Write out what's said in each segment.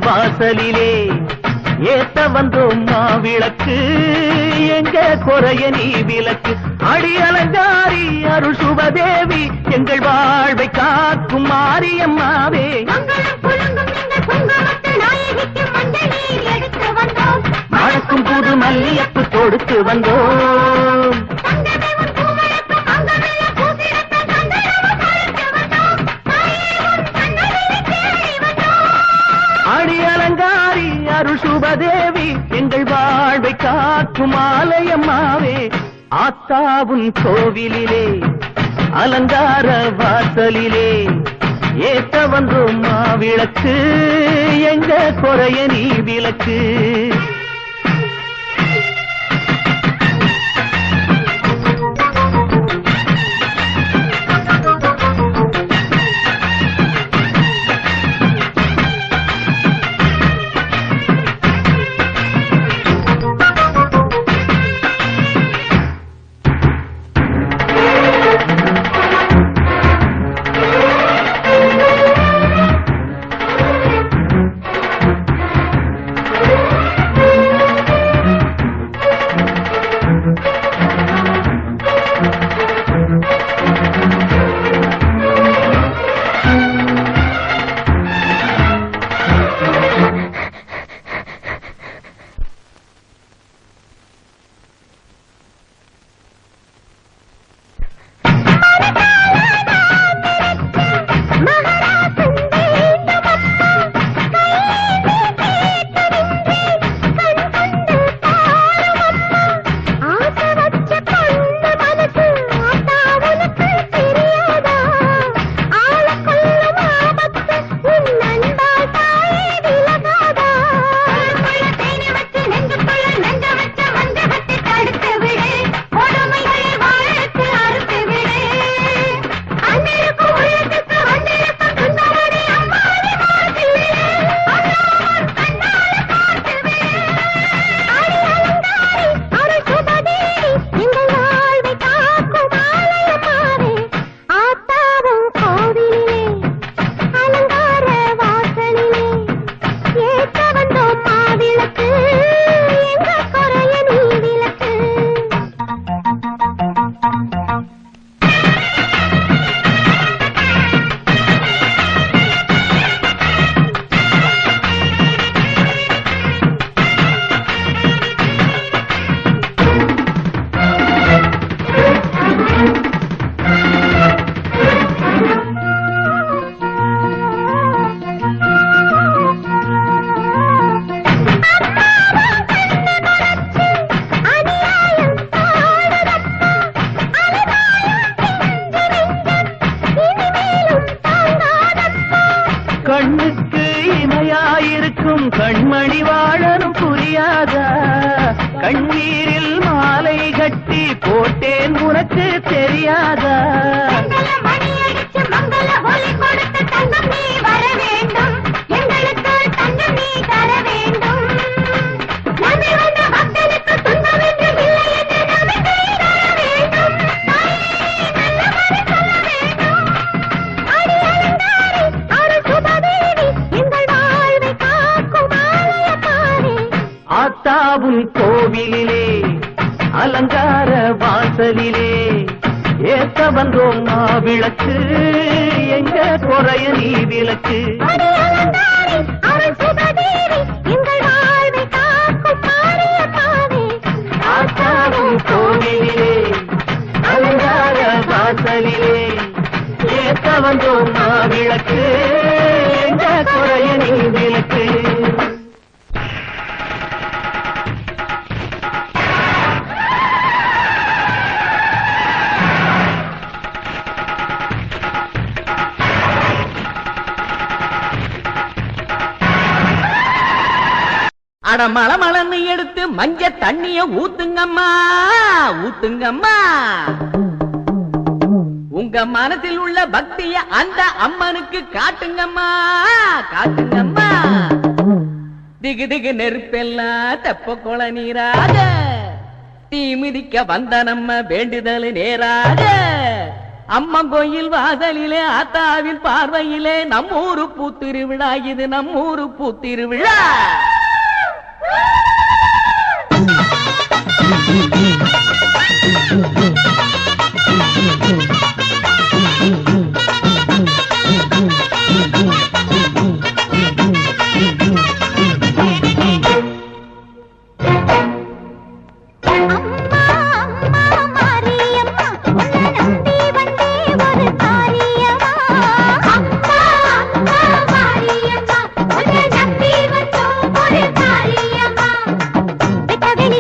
வாசலிலே ஏத்த வந்தோம் மாவிளக்கு எங்க குறைய நீ விளக்கு அடி அலங்காரி அருள் சுபதேவி எங்கள் வாழ்வை காக்கும் மாரியம்மாவே மணக்கும் புது மல்லியப்பு கொடுத்து வந்தோம் அடி அலங்காரி அருள் சுபதேவி எங்கள் வாழ்வை காக்கும் ஆலயம்மாவே ஆத்தாவும் கோவிலிலே அலங்கார வாசலிலே ஏத்த வந்தோம் மாவிளக்கு எங்க குறைய நீ விளக்கு கண்ணுக்கு இமையாயிருக்கும் கண்மணி வாழனும் புரியாதா கண்ணீரில் மாலை கட்டி போட்டேன் உனக்கு தெரியாதா ஆத்தாவும் கோவிலிலே அலங்கார வாசலிலே ஏத்த வந்தோம் மாவிளக்கு எங்க குறைய நீ விளக்கு ஆத்தாவும் கோவிலிலே அலங்கார வாசலிலே ஏத்த வந்தோம் மாவிளக்கு எங்க குறைய நீ விளக்கு அட மளமளன்னு எடுத்து மஞ்ச தண்ணிய ஊத்துங்கம்மா ஊத்துங்கம்மா உங்க மனதில் உள்ள பக்திய அந்த அம்மனுக்கு காட்டுங்கம்மா காட்டுங்கம்மா திகு திகு நெருப்பெல்லாம் தெப்ப குள நீராக தீ மிதிக்க வந்த நம்ம வேண்டுதல் நேராக அம்மன் கோயில் வாசலிலே ஆத்தாவின் பார்வையிலே நம்மூரு பூத்திருவிழா இது நம்மூரு பூத்திருவிழா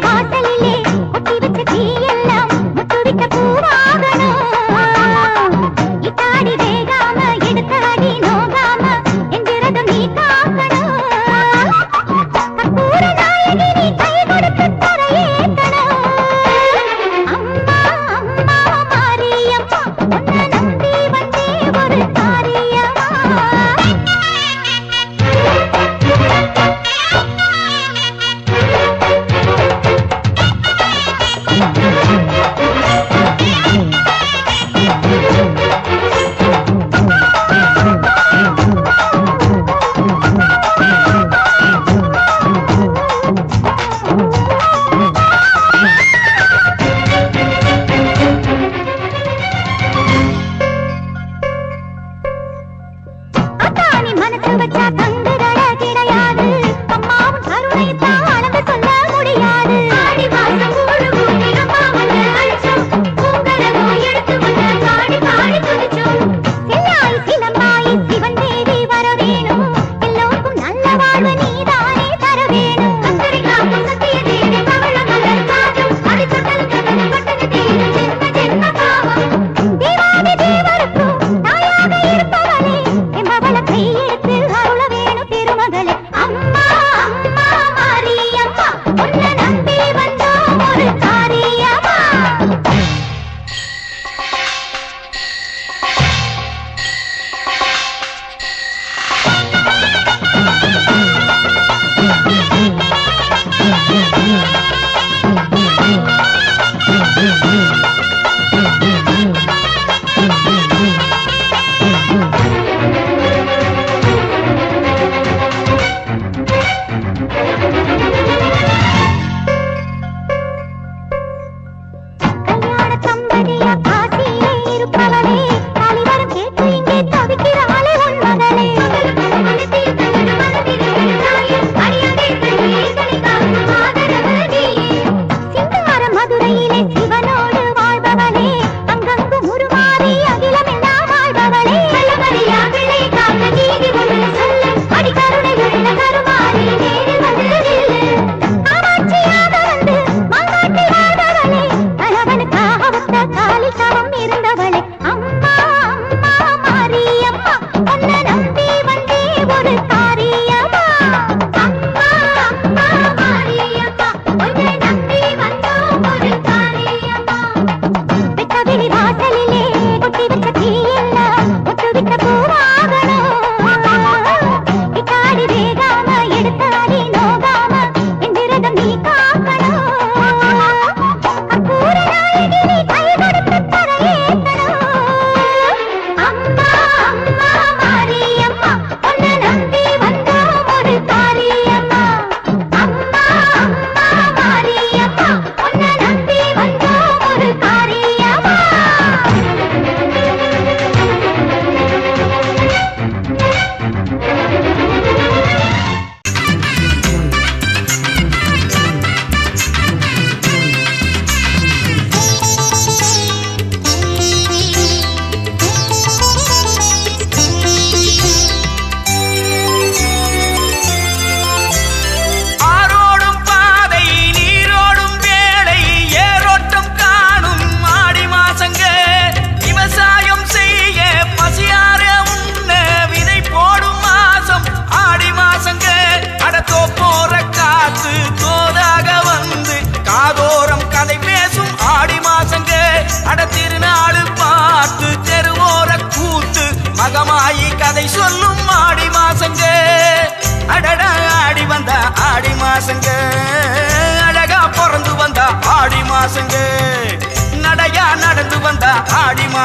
வாசலிலே ஒட்டி வச்ச தீயெல்லாம் முத்துவிட்ட பூவாகணும்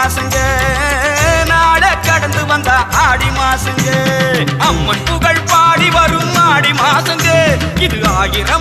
மாசங்க நாட கடந்து வந்த ஆடி மாசங்க அம்மன் புகழ் பாடி வரும் ஆடி மாசங்க இது 1000